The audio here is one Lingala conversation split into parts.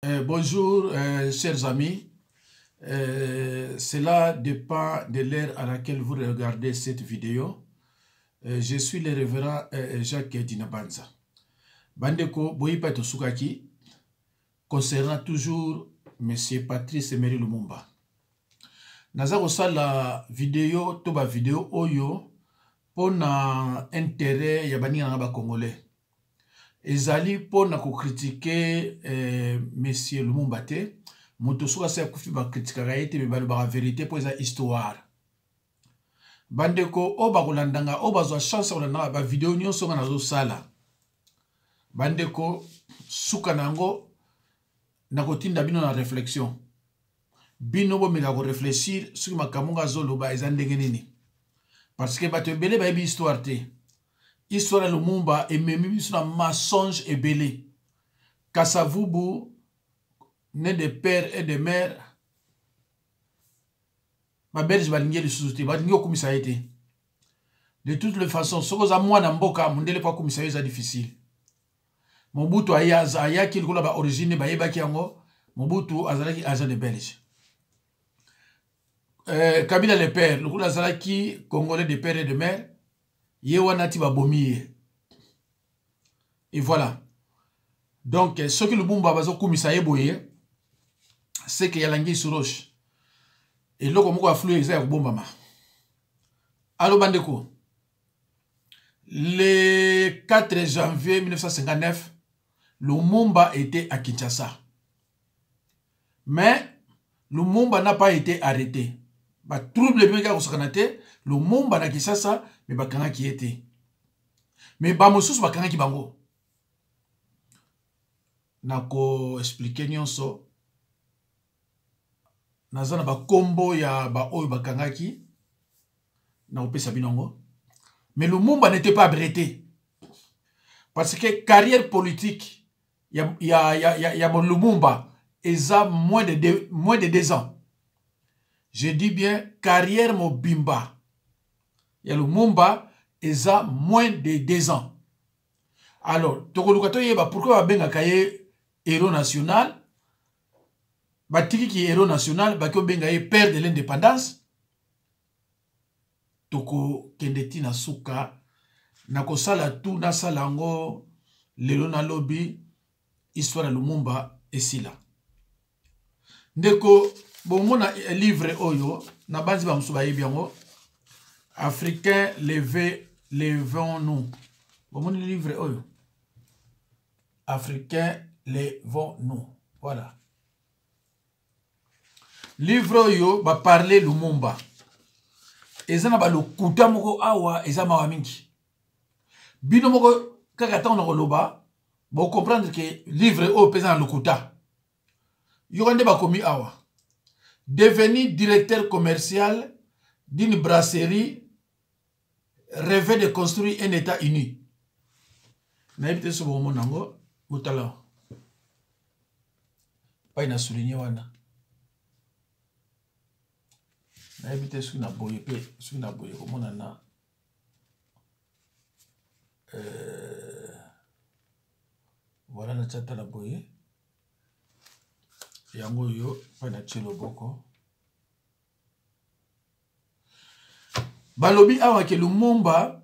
Bonjour, chers amis. Cela dépend de l'heure à laquelle vous regardez cette vidéo. Je suis le révérend Jacques Dinabanza. Bandeko Boyipa Tosukaki, concernant toujours M. Patrice Emery Lumumba. Naza la vidéo, toba vidéo oyo, pour na intérêt yabani nga Congolais. Ezali pour na critiquer Monsieur Lumumba te, moto soka sa kufi ba critiquer ete me ba vérité pour esa histoire. Bandeko o ba kolandanga o bazwa chance kolanda ba vidéo nyonso nga nazo sala. Bandeko suka nango na kotinda bino na réflexion. Bino bo meka ko réfléchir sur makamunga zolo ba eza ndenge nini. Parce que bato ebele ba yebi histoire te. Histoire de Lumumba et même sur un mensonge et belé. Kassavubu, né de père et de mère, ma belge va ligner le sous-souté, va ligner au commissariat. De toutes les façons, ce que moi dans Mboka, mon délai pas commissariat, c'est difficile. Mobutu aya qui est origine, ba yeba kiango, Mobutu azalaki agent de belge. Kabila le père, le azalaki congolais de père et de mère. Yewanati va bomir. Et voilà. Donc, ce que le Lumumba va commissaire boye, c'est qu'il y a l'anguille sur roche. Et là, comme on a flou exact au Bomba. Allo Bandeko. Le 4 janvier 1959, Lumumba était à Kinshasa. Mais Lumumba n'a pas été arrêté. Bah, trouble le mega au Sakanate, Lumumba na Kinshasa, mais bakanga qui était. Mais Bamosous bakanga qui bango. Nako expliquer nyonso. Nazana ba kombo ya ba oyo bakanga ki. Na opesa binongo. Mais Lumumba n'était pas arrêté. Parce que carrière politique, ya mon Lumumba, eza moins de 2 ans. Je dis bien carrière mobimba. Ya Lumumba, eza moins de 2 ans. Alors, Tokolukato yeba pourquoi benga kaye héros national? Batiki qui est héros national, bako benga ye père de l'indépendance. Toko kendeti na suka, nako sala tout na salango, lelo na lobby, histoire ya Lumumba esila. Ndeko, bon mona livre oyo, na banzi ba msuba yebiango, Africain, levons-nous. Bon mona livre oyo. Africains, levons-nous. Voilà. Livre yo va parler Lumumba. Ezana ba lokuta moko awa ezama wa mingi. Bino moko kakata on loba, bo comprendre que livre o pesa lokuta. Yogande ba komi awa. Devenu directeur commercial d'une brasserie, rêvait de construire un État uni. Naïbite ce bon monango. Mutala. Pas na souligné wana. Na évité ce na boye pe, ce na boye comme na voilà na chata la boye. Yango yo pas na chelo boko. Balobi awa ke Lumumba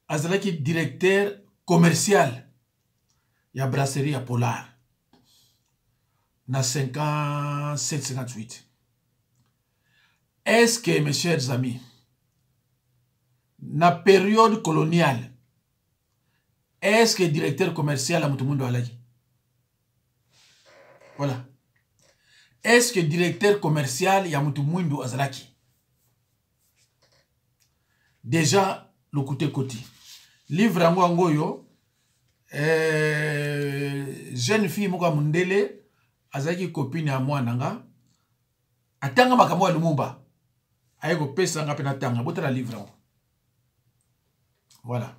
azalaki directeur commercial. Il y a brasserie à Polar. Na 57-58. Est-ce que, mes chers amis, na période coloniale, est-ce que directeur commercial a Mutumundu Alagi? Voilà. Est-ce que directeur commercial y a Mutumundu Azalaki? Déjà, le côté. Livre Angoyo. Jeune fille moka mundele azaki copine à moi nanga atanga makambo ya Lumumba ayeko pesa nga pena tanga botala livre ngo. Voilà,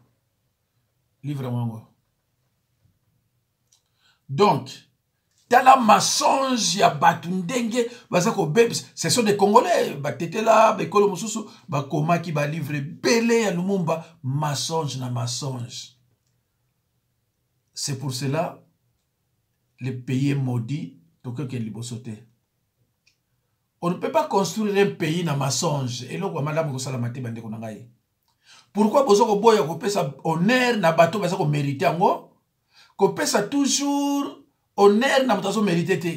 livre ngo. Donc tala mensonge ya batu ndenge bazako bebe, ce sont des Congolais batete la bekolo mususu bakomaki ba livre belé ya Lumumba, mensonge na mensonge. C'est pour cela le pays est maudit On ne peut pas construire un pays dans mensonge. Et là, madame, pourquoi vous avez ça honneur na bateau parce que mérité ngo que ça toujours honneur na bateau mérité te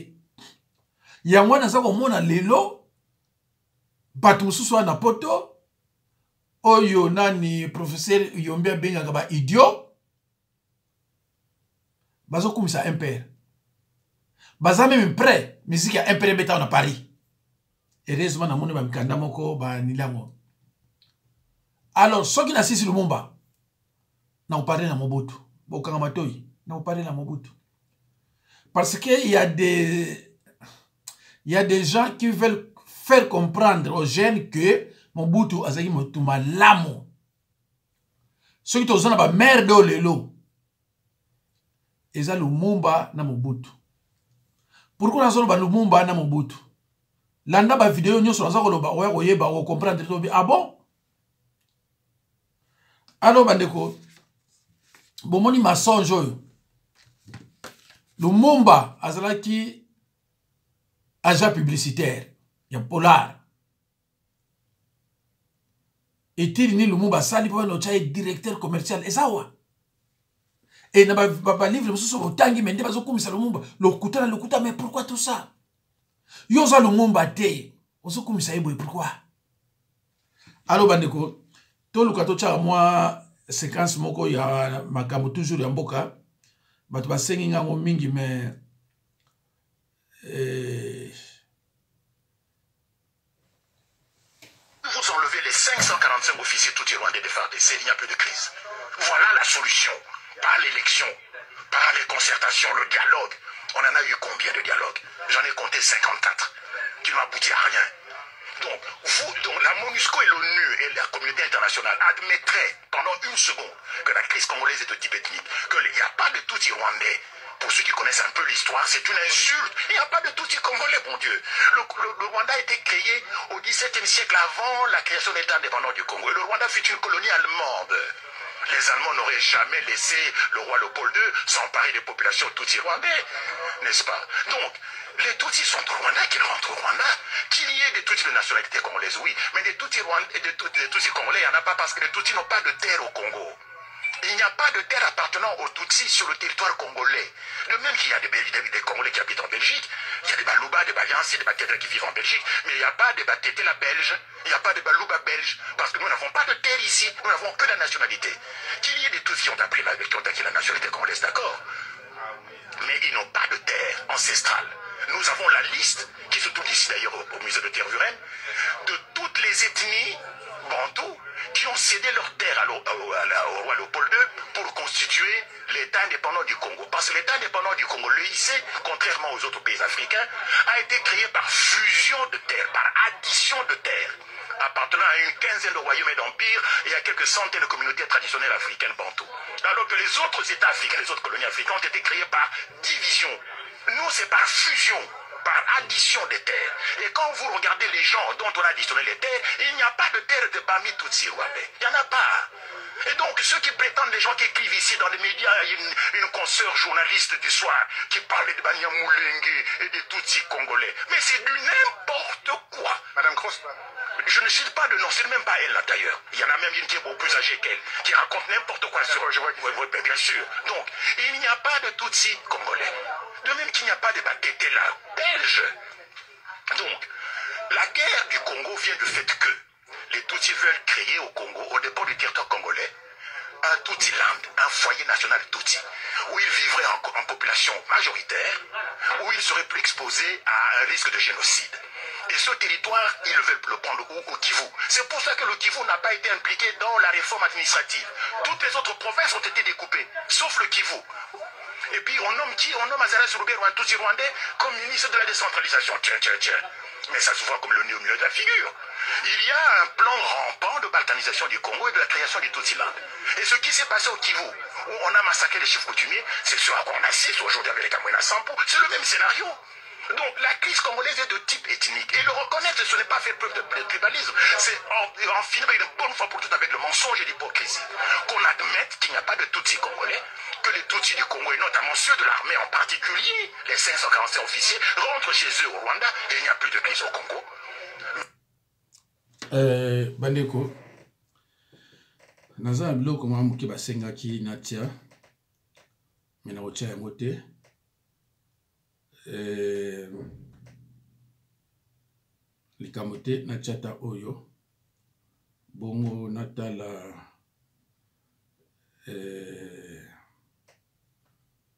yango na ça komona lelo bateau mususu na poto oyo nani professeur Yombia benga ba idiot bazo kumisa impère baza même prêt musique ya impère beta na Paris heureusement na moni ba mikanda moko ba nilango. Alors, ceux qui n'assistent le Lumumba, n'ont pas parlé à Mobutu. N'ont pas parlé à Mobutu. Parce qu'il y a des gens qui veulent faire comprendre aux jeunes que Mobutu a dit Motuma l'amo. Ceux qui ont la merde au lelo. Ils ont Lumumba na Mobutu. Pourquoi ils ont Lumumba na Mobutu? Landa ba vidéo nous sur la comprendre. Ah bon? Alors, bandeko, bomoni mensonge oyo. Lumumba azalaki agent publicitaire ya Polar. Et ni Lumumba sali po no chai directeur commercial ezawa. Et na ba livre mususu otangi mende bazo kumisa Lumumba. Lokuta mais pourquoi tout ça? Yo za Lumumba te. Ozo kumisa ebo pourquoi? Alors bandeko toluka tocha moi séquence moko ya makambo toujours ya mboka bato basengi ngango mingi mais vous enlevez les 545 officiers tout rwandais de FARDC, il n'y a plus de crise. Voilà la solution. Par l'élection, par les concertations, le dialogue. On en a eu combien de dialogues? J'en ai compté 54 qui n'ont abouti à rien. Donc, la MONUSCO et l'ONU et la communauté internationale admettraient pendant une seconde que la crise congolaise est de type ethnique, qu'il n'y a pas de Tutsi rwandais. Pour ceux qui connaissent un peu l'histoire, c'est une insulte. Il n'y a pas de Tutsi congolais, mon Dieu. Le Rwanda a été créé au XVIIe siècle avant la création de l'État indépendant du Congo. Et le Rwanda fut une colonie allemande. Les Allemands n'auraient jamais laissé le roi Léopold II s'emparer des populations Tutsi rwandais, n'est-ce pas? Donc, les Tutsis sont au Rwanda, qu'ils rentrent au Rwanda. Qu'il y ait des Tutsis de nationalité congolaise, oui. Mais des Tutsis rwandais, des Tutsis congolais, il n'y en a pas parce que les Tutsis n'ont pas de terre au Congo. Il n'y a pas de terre appartenant aux Tutsis sur le territoire congolais. De même qu'il y a des Congolais qui habitent en Belgique, il y a des Balouba, des Baliansi, des Batétés qui vivent en Belgique, mais il n'y a pas de Batétés la belge, il n'y a pas de Balouba belge, parce que nous n'avons pas de terre ici, nous n'avons que la nationalité. Qu'il y ait des Tutsis qui ont acquis la nationalité congolaise, d'accord, mais ils n'ont pas de terre ancestrale. Nous avons la liste, qui se trouve ici d'ailleurs au musée de Tervuren, de toutes les ethnies bantoues qui ont cédé leur terre au roi Léopold II pour constituer l'État indépendant du Congo. Parce que l'État indépendant du Congo, l'EIC, contrairement aux autres pays africains, a été créé par fusion de terres, par addition de terres, appartenant à une quinzaine de royaumes et d'empires et à quelques centaines de communautés traditionnelles africaines bantoues. Alors que les autres États africains, les autres colonies africaines ont été créés par division. Nous, c'est par fusion, par addition des terres. Et quand vous regardez les gens dont on a additionné les terres, il n'y a pas de terre de Bami Tutsi rwandais. Il n'y en a pas. Et donc, ceux qui prétendent, les gens qui écrivent ici dans les médias, une consoeur journaliste du soir qui parlait de Banyamulenge et des Tutsis congolais. Mais c'est du n'importe quoi. Madame Cross, je ne cite pas de nom, c'est même pas elle là d'ailleurs. Il y en a même une qui est beaucoup plus âgée qu'elle, qui raconte n'importe quoi sur eux. Bien sûr. Donc, il n'y a pas de Tutsis congolais. De même qu'il n'y a pas de Batété là belge. Donc, la guerre du Congo vient du fait que les Tutsis veulent créer au Congo, au départ du territoire congolais, un Tutsi-land, un foyer national Tutsi, où ils vivraient en population majoritaire, où ils seraient plus exposés à un risque de génocide. Et ce territoire, ils veulent le prendre au Kivu. C'est pour ça que le Kivu n'a pas été impliqué dans la réforme administrative. Toutes les autres provinces ont été découpées, sauf le Kivu. Et puis on nomme qui? On nomme Azara Souroubé, un Tutsi rwandais, comme ministre de la décentralisation. Tiens. Mais ça se voit comme le nez au milieu de la figure. Il y a un plan rampant de balkanisation du Congo et de la création du Tutsi-land. Et ce qui s'est passé au Kivu, où on a massacré les chefs coutumiers, c'est ce à quoi on assiste aujourd'hui avec les Kamwina Sampo, c'est le même scénario. Donc la crise congolaise est de type ethnique. Et le reconnaître, ce n'est pas faire preuve de tribalisme. C'est en finir une bonne fois pour toutes avec le mensonge et l'hypocrisie. Qu'on admette qu'il n'y a pas de Tutsis congolais, que les Tutsis du Congo, et notamment ceux de l'armée en particulier, les 545 officiers, rentrent chez eux au Rwanda et il n'y a plus de crise au Congo. Bandeko, naza biloko mwa moke basengaki natia me na kotia yango te. Likambo te natia ta oyo bongo natala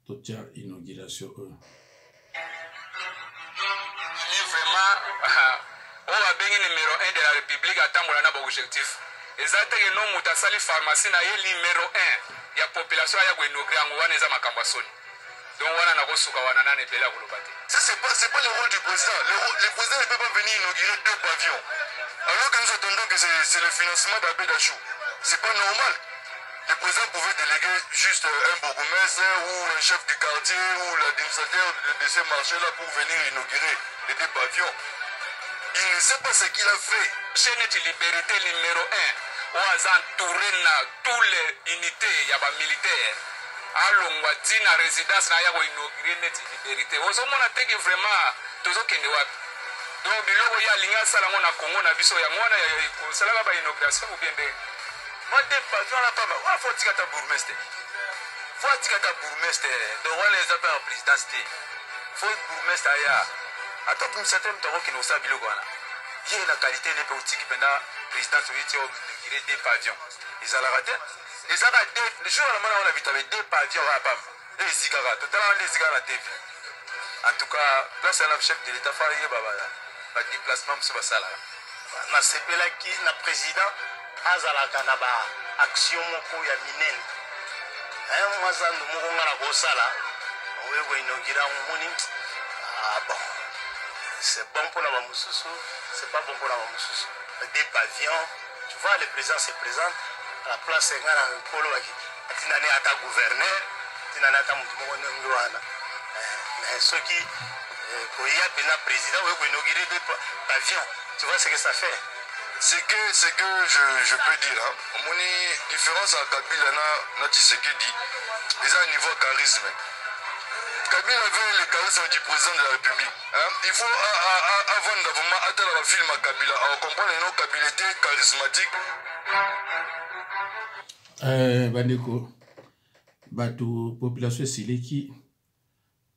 totia inauguration oyo. On va bien numéro 1 de la République à Tambola na objectif. Ezateke no mutasali pharmacie na ye numéro 1 ya population ya gwenogre yango wana eza makambo soni. Donc wana na kosuka wana nane pela kolobate. Ça c'est pas le rôle du président. Le président ne peut pas venir inaugurer 2 pavillons. Alors que nous attendons que c'est le financement d'Abbé Dachou. C'est pas normal. Le président pouvait déléguer juste un bourgmestre ou un chef du quartier ou l'administrateur de ces marchés-là pour venir inaugurer les 2 pavillons. Il ne sait pas ce qu'il a fait. Chez Net Liberté numéro 1, on a entouré tous les unités, il y a pas militaires. Alongwa tina résidence na yako inaugurer Net Liberté. Ozo mona teke vraiment tozo kende wapi. Donc biloko ya linga sala ngona Congo na biso ya ngona ya kosala ba inauguration ou bien de. Moi des patrons là pas on faut tika ta bourgmestre. Faut tika ta bourgmestre. Donc on les appelle en présidence. Faut bourgmestre ya. Attends pour certains temps qui nous savent biloko wana. Il y a la qualité des politiques pendant président soviétique inaugurer 2 pavillons. Ils ont raté. Les a raté. Le jour où on a vu avec 2 pavillons à Pam. Et Zigara, totalement les Zigara à TV. En tout cas, place à la chef de l'État Faye Baba. Pas de déplacement sur la salle. Na sepela qui na président azalaka na ba action moko ya minene. Moi ça nous moko ngana ko sala. Oyo ko inaugurer moni. Ah bon. C'est bon pour la Mamoussou, c'est pas bon pour la Mamoussou. Des pavillons, tu vois, le président se présente à la place de Polo. Tu n'as pas gouverneur, tu n'as pas de mais ceux qui, quand il y a un président, il faut inaugurer 2 pavillons. Tu vois ce que ça fait? Ce que je peux dire, hein, mon différence à Kabila, Tshisekedi, ils ont un niveau de charisme. Kabila avait le charisme du président de la République. Hein? Il faut, avant d'avoir attendre le film à Kabila, on comprend que nos Kabila était charismatique. Bandeko, bato population sileki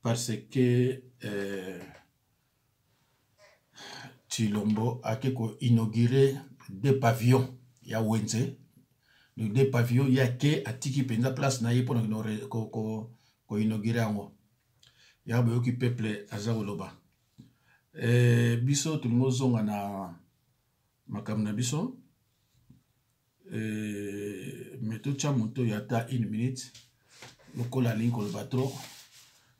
parce que Tshilombo a inauguré 2 pavillons ya Wenze. Le 2 pavillons ya ke atiki penza place na ye pour ko inaugurer ango. Ya boyoki peuple azakoloba. Biso tulingo zonga na makambo na biso. Meto cha moto yata 1 minute. Lokola linko le batro.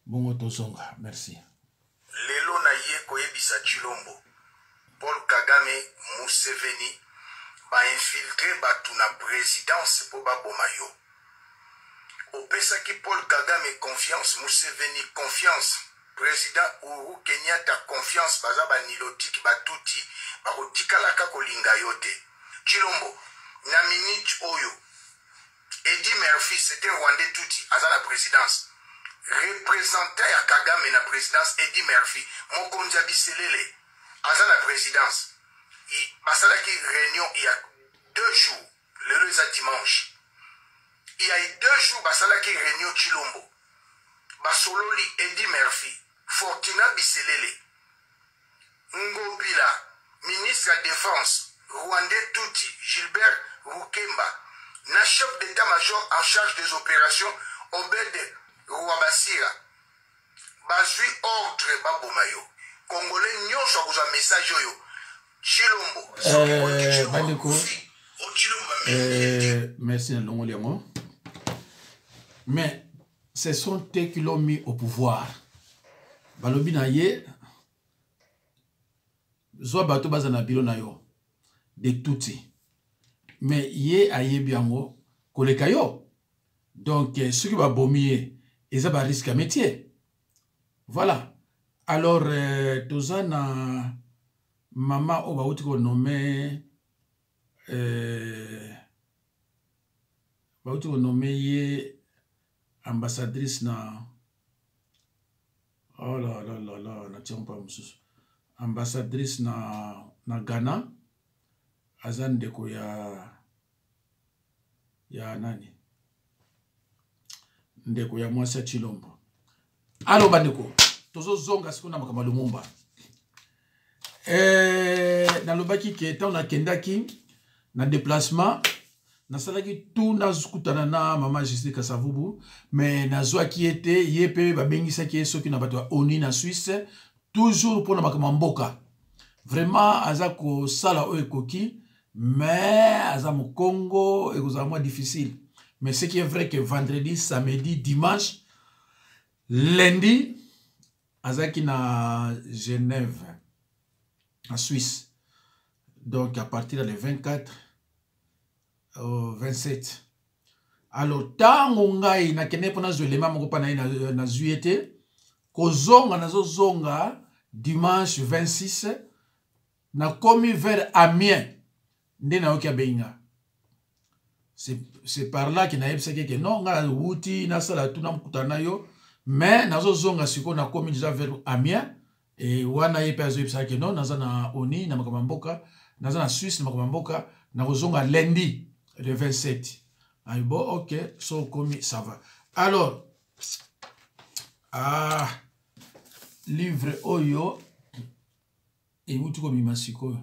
Bongo to zonga. Merci. Lelo na ye koyebisa Tshilombo. Paul Kagame Museveni ba infiltré batu na présidence po ba bomayo. Opesaki Paul Kagame confiance, Museveni confiance, président Uhuru Kenyatta confiance, baza ba nilotik batuti ba kotikalaka kolinga yote. Tshilombo na minute oyo Eddie Murphy c'était Rwandais tuti aza la présidence. Représentant ya Kagame na présidence Eddie Murphy mokonzi biselele aza la présidence. Basalaki réunion il y a 2 jours, le dimanche. Il y a eu 2 jours, basalaki réunion Tshilombo. Basololi Eddie Murphy, Fortina Biselele, Ngobila, ministre de la Défense, Rwandais Tuti, Gilbert Rukemba, na chef d'état-major en charge des opérations, Obed Rwabasira. Bazui ordre Babomayo. Congolais nyonso akozwa message oyo. Tshilombo. Bandeko. Merci à Longo Liamo. Mais ce sont eux qui l'ont mis au pouvoir. Balobi na ye, zo bato bazana bilo na yo, de Tutsi. Mais ye aye biango, koleka yo. Donc, ceux qui va bomber, ils ont un risque à métier. Voilà. Alors, toza na mama o bauti ko nommé bauti ko nommé ye ambassadrice na oh là là là là na tiens pas mususu ambassadrice na Ghana azan deko ya nani ndeko ya mwasi Chilombo. Alo bandeko tozo zonga siku na makama Lumumba na lobaki ke ta na kendaki na déplacement na salaki tout na zukutana na mama Justine Kasavubu mais na zwaki ete yepe babengisa ki soki na bato oni na Suisse toujours pour na makama mboka vraiment aza ko sala o ekoki mais aza mo Congo et moins difficile mais ce qui est vrai que vendredi samedi dimanche lundi azaki na Genève en Suisse donc à partir du 24 au 27 alors tango ngai na kene pona zoelema moko pa na juillet kozonga nazo zonga dimanche 26 na komi vers Amiens nde na okia benga c'est par là que na yebisaki que non nga wuti na sala tuna mkutana yo mais nazo zonga siko na komi déjà vers Amiens et wana yepe azo yebisaki non naza na oni na makama mboka naza na Suisse na makama mboka na kozonga lundi le 27 ah bon ok so komi ça va alors livre oyo et wuti komi masiko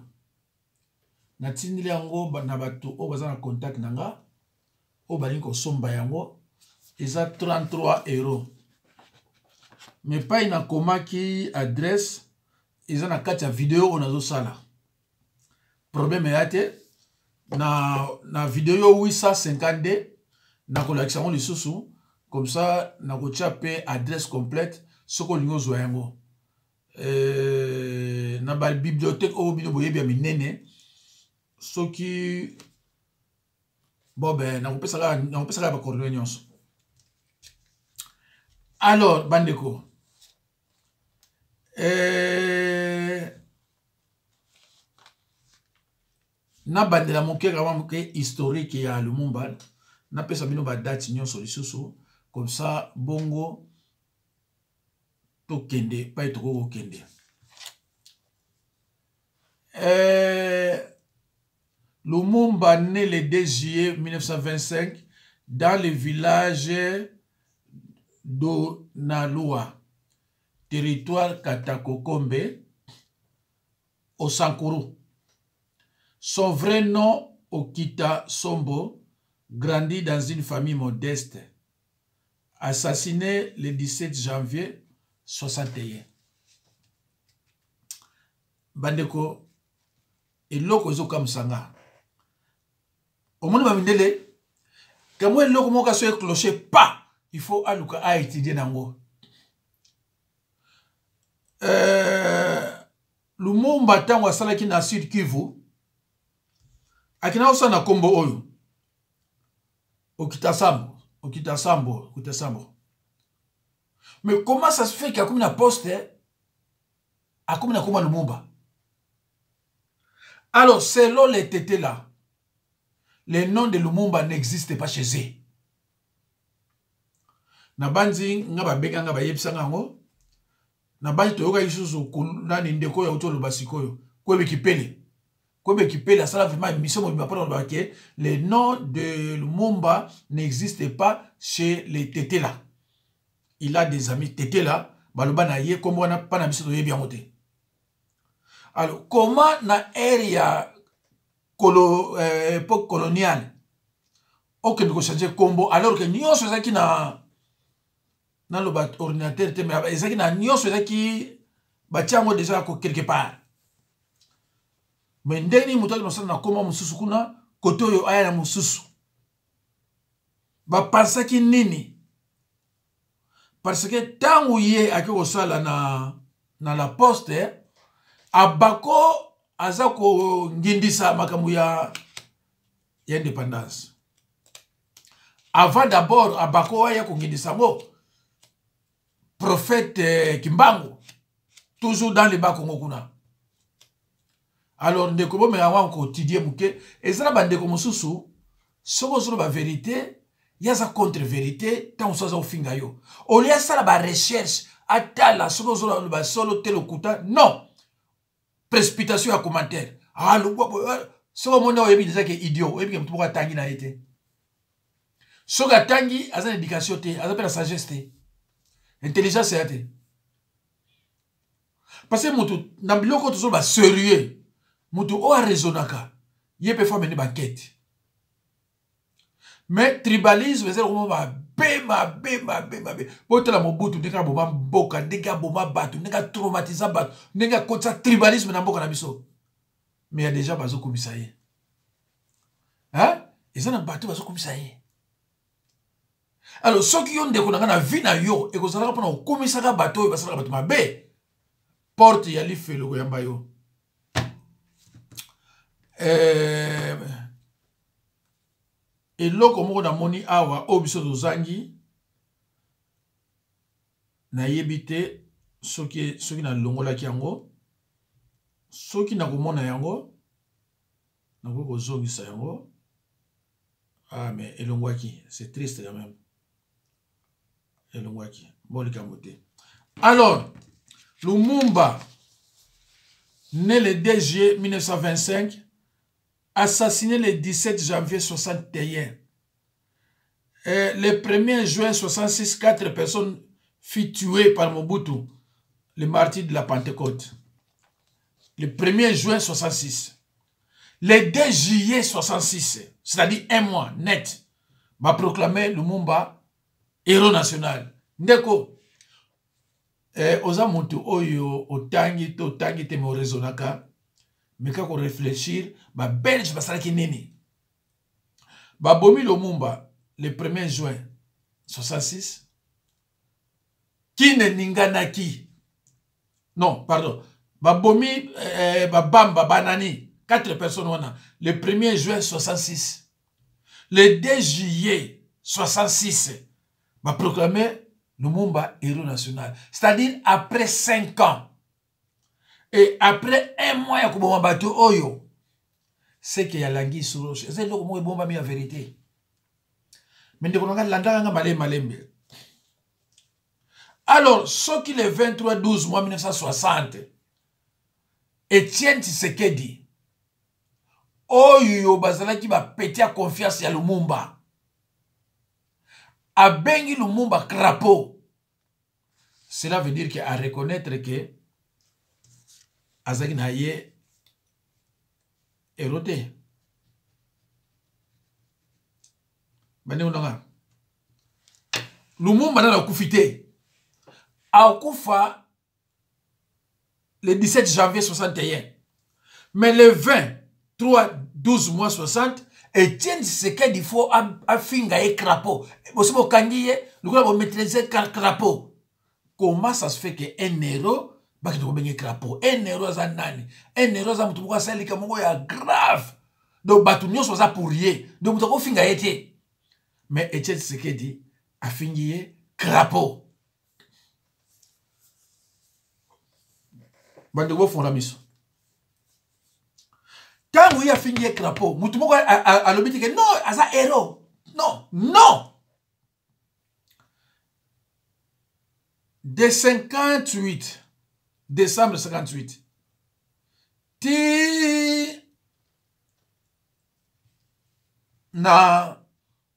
na tindili yango na bato o baza na contact nanga o bali ko somba yango eza 33 €. Mais pas ina komaki adresse eza na kati ya video onazo sala. Problème yate na video 850 na kolakisa ngo lisusu comme ça na ko chape adresse complète soko lingo zo yango. Na ba bibliothèque o bino boyebi ya minene soki bon ben na kopesa ba coordonnées nyonso. Alors bandeko na bandela moke kama moke historique ya Lumumba na pesa bino ba date nyonso lisusu comme ça bongo to kende pa to ko kende Lumumba né le 2 juillet 1925 dans le village d'Onalua, territoire Katakokombe, au Sankuru. Son vrai nom, Okita Sombo, grandit dans une famille modeste, assassiné le 17 janvier 61. Bandeko, eloko ezoka musanga. Omoni bamindele, kamo eloko moka so clocher pas, il faut aluka a étudier nango. Lumumba tango asalaki na Sud Kivu, akina osana kombo oyo. Okita Sambo. Mais comment ça se fait qu'il y a comme une poste, a comme une komba Lumumba? Alors, selon les tétés là, le nom de Lumumba n'existe pas chez eux. Na banzi ngaba beka ngaba yebisa ngango. Na banzi toyoka isusu nani ndeko ya utolo basikoyo. Kwebe kipele ça vraiment mission mo bapana baké le nom de Lumumba n'existe pas chez les tétés là. Il a des amis tétés là, baloba na ye kombo na pana biso to yebi yangote. Alors, comment na area époque coloniale, ok, nous changer combo, alors que nous sommes qui na le ordinateur, mais ils na nous sommes qui bâtiment déjà quelque part. Mais ndeni mutoki no sana koma mususu kuna koto yo aya na mususu. Ba pensa ki nini? Parce que tangu ye akiko sala na la poste abako azako ngindisa makamu ya indépendance. Avant d'abord abako ya ko ngindisa mo prophète Kimbangu toujours dans les bas Congo kuna. Alors ndeko bo me awa quotidien muke ezala bandeko mususu soko zolo ba vérité yaza contre vérité tant ça za finga yo. Au lieu ça la ba recherche atala soko zolo ba solo telo kuta non. Précipitation à commentaire. Ah le soko mona oyebi déjà que idiot oyebi que mtuka tangi na été. Soka tangi aza éducation te aza la sagesse te. Intelligence c'est parce que mutu na biloko to ba sérieux. Mutu o a raisonnaka. Yé peut faire mener banquette. Mais tribalisme c'est comment ma bé. Botela mobutu ndeka boma boka, ndeka boma batu, ndeka traumatiser batu, ndeka kotsa tribalisme na mboka na biso. Mais il y a déjà bazo komisaye. Hein? Et ça na batu bazo komisaye. Alors ceux qui ont ndeko na vie na yo et ko sala pona komisaka bato basala batu mabe. Porte ya lifelo yamba yo. Et loko moko na moni awa obiso dozangi na yebite soki na longola ki yango soki na komona yango na ko kozongisa yango ah mais elongwaki c'est triste quand même elongwaki bolika moté. Alors Lumumba né le 2 juillet 1925 assassiné le 17 janvier 61. Le 1er juin 66, 4 personnes furent tuées par Mobutu, le martyr de la Pentecôte. Le 1er juin 66. Le 2 juillet 66, c'est-à-dire un mois net, va proclamer Lumumba héros national. Ndeko, oza mutu oyo otangi te mo rezonaka. Mais quand on réfléchit, ba belge basala ki nini. Ba bomi Lumumba le 1er juin 66. Qui ne ninganaki. Non, pardon. Ba bomi ba bamba banani 4 personnes wana le 1er juin 66. Le 2 juillet 66 ba proclamer Lumumba héros national. C'est-à-dire après 5 ans. Et après un mois, il y a un bateau oyo. C'est qu'il y a l'anguille sur roche. C'est là où il y a la vérité. Mais nous avons l'andanga malembe. Alors, ce qui est le 23-12 mois 1960, Étienne Tshisekedi, oyo bazala qui va péter à confiance à Lumumba. A bengi Lumumba crapaud. Cela veut dire qu'à reconnaître que azaki na ye erote bane unanga Lumumba na kufite akufa le 17 janvier 61 mais le 23-12 mois 60 Étienne Tshisekedi faut a finga e crapaud bosibo kangiye lukola bo maîtriser crapaud. Comment ça se fait que un héros baki to bengi crapaud un héros za nani un héros za mutu kwa sali kamongo ya grave donc batu nyonso za pour rien donc mutu ko finga yete mais Etienne Tshisekedi a fingi crapaud bande go fonda miso tangu ya fingi crapaud mutu moko a lobiti que non aza héros non de 58 décembre 58 ti na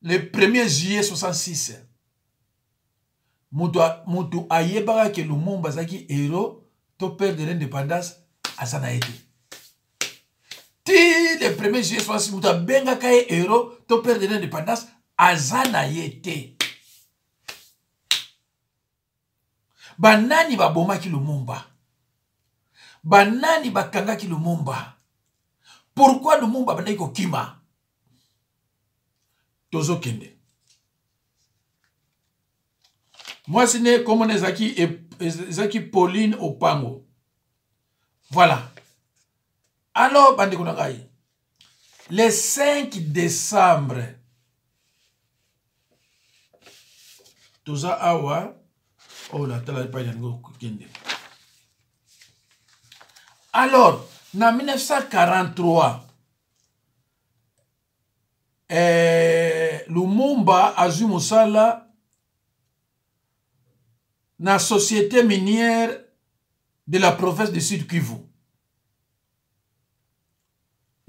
le 1er juillet 66 mutu ayebaka ke Lumumba zaki héros to père de l'indépendance asana été ti le 1er juillet 66 mutu abengaka héros to père de l'indépendance azana été banani babomaki Lumumba banani bakangaki Lumumba pourquoi Lumumba bandaki kokima tozo kende moi c'est comme Zaki Pauline Opango voilà alors bandeko na ngai le 5 décembre toza awa oh la tala pa yango kende Alors, en 1943, Lumumba azwi mosala na société minière de la province de Sud Kivu.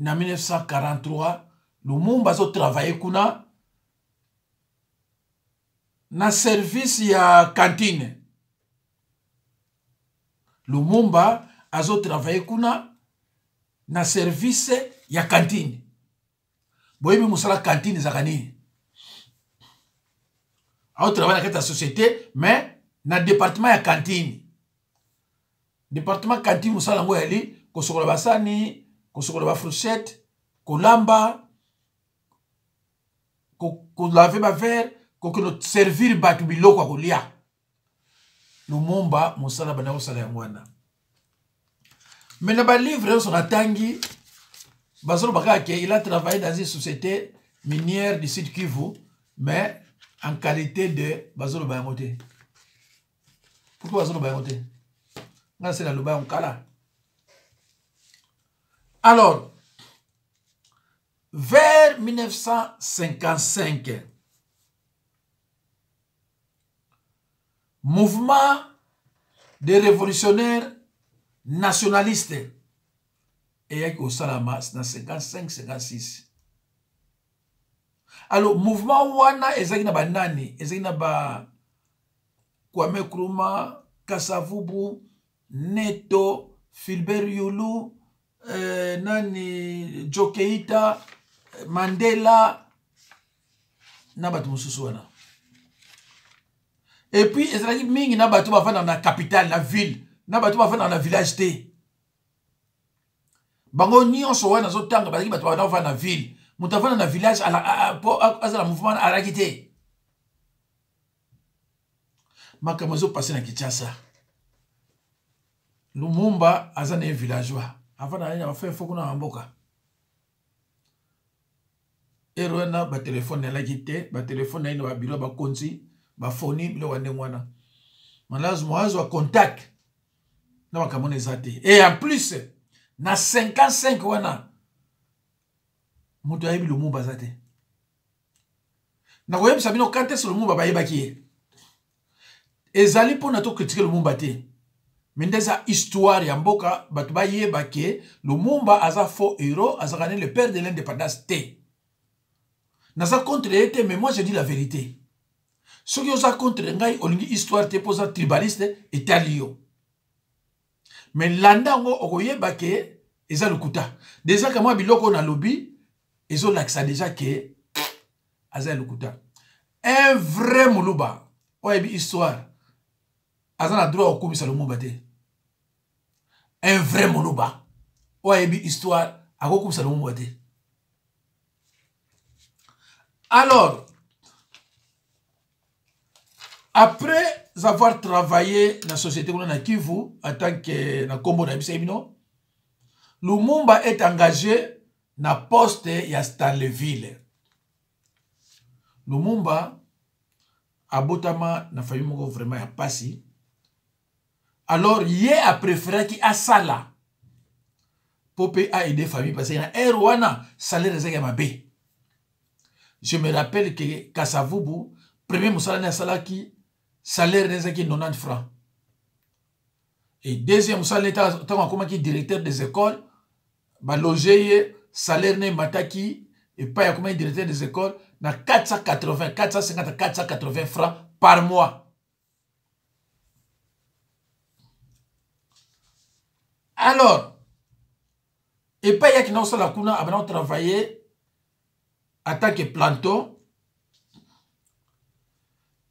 En 1943, Lumumba a travaillé kuna na service ya cantine. Lumumba a travaillé kuna na service ya cantine. Boyebi musala cantine zakani. A travaillé dans la société, mais na département ya cantine. Département cantine musala ngo yali kosokola basani, kosokola ba fourchette, kolamba, ko laver ba verre, ko servir batu biloko kolia. Lumumba musala bana musala ya mwana. Mais na ba livre son atangi Bazolo Bakake, il a travaillé dans une société minière du Sud Kivu, mais en qualité de Bazolo Bayamote. Pourquoi Bazolo Bayamote? C'est la Luba Onkala. Alors, vers 1955, mouvement des révolutionnaires nationalistes et au Salama, c'est dans 55-56. Alors, mouvement wana ezaki na banani, ezaki na ba Kwame Nkrumah, Kasavubu, Neto, Philbert Yulu, nani Jokeita, Mandela, na batu mususu wana. Et puis, ezaki mingi na batu bafana na capitale, na ville, na batu bafana na village te. Bango nyonso wana zo tanga bazaki bato bana na ville mutu avana na village azala mouvement araki te makambo ezo passe na Kinshasa. Lumumba aza na villageois avana na bafe foko na mboka ero wana ba telefone alaki te ba telefone ina ba bilo ba konzi ba foni bilo wande mwana malazimo azwa contact na makambo ezate et en plus na 55 wana mutu ayebi Lumumba zate na koyebisa bino kante so Lumumba bayebaki ye ezali mpona to critiquer Lumumba te mais ndeza histoire ya mboka bato bayeba ke Lumumba aza faux héros azakane le père de l'indépendance te naza contre te mais moi je dis la vérité soki oza contre ngai olingi histoire te poza tribaliste etalio mais landango okoyeba ke eza lukuta déjà que moi biloko na lobby ezo laksa déjà que aza lukuta un vrai muluba oyebi histoire aza na droit okumisa Lumumba te un vrai muluba oyebi histoire akokumisa Lumumba te. Alors après avoir travaillé dans la société na Kivu en tant que na kombo na bisebino, Lumumba est engagé na poste ya Stanleyville. Lumumba abotama na famille moko vraiment ya pasi. Alors ye a préféré ki asala pope a aider famille parce que na erwana salaire ezaki mabe. Je me rappelle que Kasavubu premier musala na salaki salaire nezaki 90 francs. Et deuxième salaire tant comme qui directeur des écoles ba loger salaire ne mataki et pas ya comme directeur des écoles na 450 francs par mois. Alors et pas ya qui n'a la kuna abana travailler en tant que planton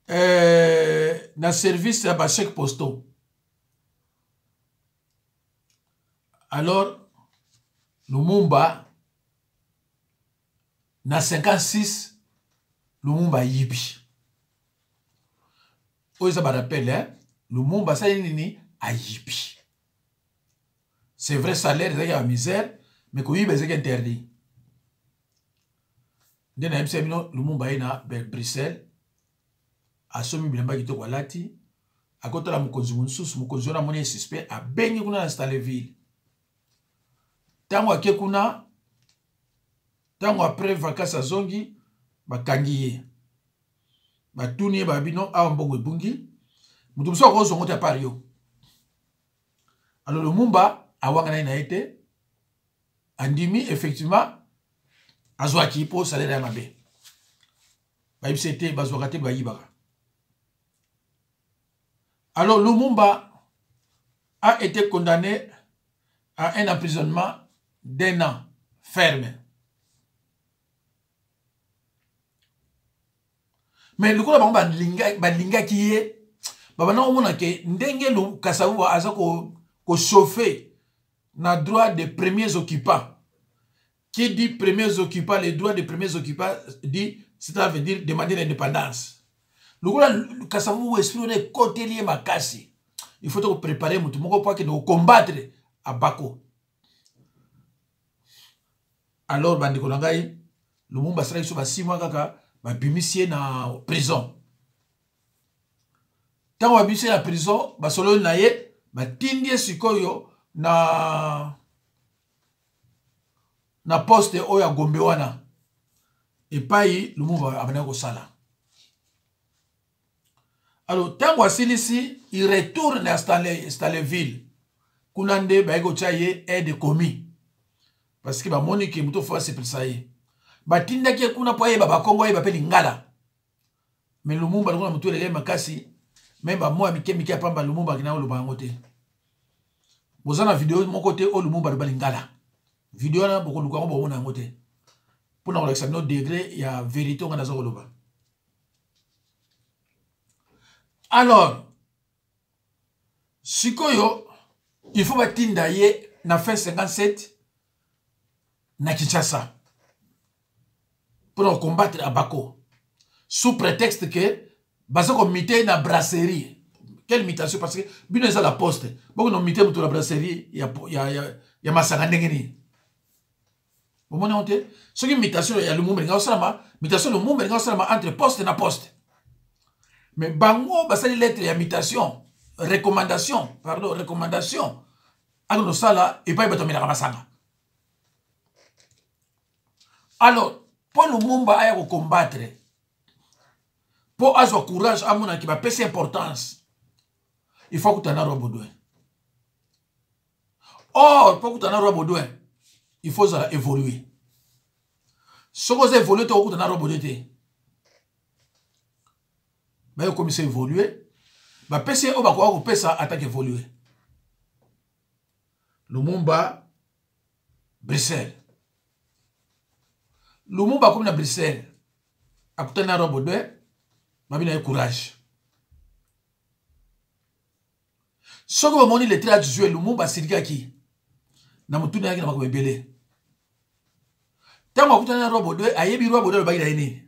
dans service à chèque postaux. Alors, Lumumba, dans 56, Lumumba yibi. Où ça me rappelle, hein? Lumumba, ça y est, a yibi. C'est vrai, salaire, c'est la misère, mais qu'on yibi, c'est interdit. Dans la MCM, Lumumba est à Bruxelles. Asomi bilamba kitoko alati akotala mukonzi mususu mukonzi wana moni suspect abengi kuna na Stanleyville Tango ake kuna, tango après vacances à zongi, bakangi ye. Batuni ye babino awa mbongo ebungi. Mutu mso ko zongo ta pario. Alors Lumumba awanga na ina ete andimi effectivement azwaki po salaire ya mabe. Baibsete bazwakate bayibaka. Alors Lumumba a été condamné à un emprisonnement d'1 an ferme. Mais le coup ba linga ki ye ba na omona ke ndenge lu Kasavubu aza ko chauffer na droit des premiers occupants. Qui dit premiers occupants, les droits des premiers occupants dit, ça veut dire demander l'indépendance. Le coup Kasavubu exprime côté lié makasi. Il faut te préparer mutu moko pour que de combattre à Bako. Alors bandiko nangai Lumumba sera iso ba 6 mois kaka ba bimisie na prison. Tant ba bimisie na prison ba solo na ye ba tindie sikoyo na poste oya Gombe wana. Et pai Lumumba abana ko sala. Alors tant wasilisi il retourne à Stanleyville. Kunande ba ego chaye aide commis. Parce que ba monique muto fa c'est pour ça y. Batinda ki kuna po yeba ba Kongo yeba pe lingala. Mais Lumumba ngona muto lele makasi même ba moi mike pamba Lumumba kina lo bango te. Bozana vidéo mon côté o Lumumba ba lingala. Vidéo na boko luka ngo bona ngote. Pour na relaxer notre degré il y a vérité ngana zo loba. Alors sikoyo il faut batinda ye na fin 57 na Kinshasa pour combattre à Bako sous prétexte que bazako mité na brasserie. Quelle mitation? Parce que bino eza la poste boko no mité mutu la brasserie ya masanga ndengeni bomona honte ce qui mitation ya Lumumba nga osama mitation Lumumba nga osama entre poste na poste. Mais bango basali lettre ya mitation recommandation alors sala et pas batomela masanga. Alors, pour Lumumba aya ko combattre, pour avoir courage à mon qui va passer importance, il faut que tu aies un robodouin. Or, pour que tu aies un robodouin, il faut évoluer. Si vous évoluez, tu as un robodouin. Mais vous commencez à évoluer, bah passer au bako vous pesa attaque évoluer. Lumumba, Bruxelles. Lumumba comme na Bruxelles a coûté un robot de mabina courage. Ce que vous le 13 juillet Lumumba sirika ki na mutuna yaki na makobele. Tango a coûté un robot de ayebi robot de ba ina ini.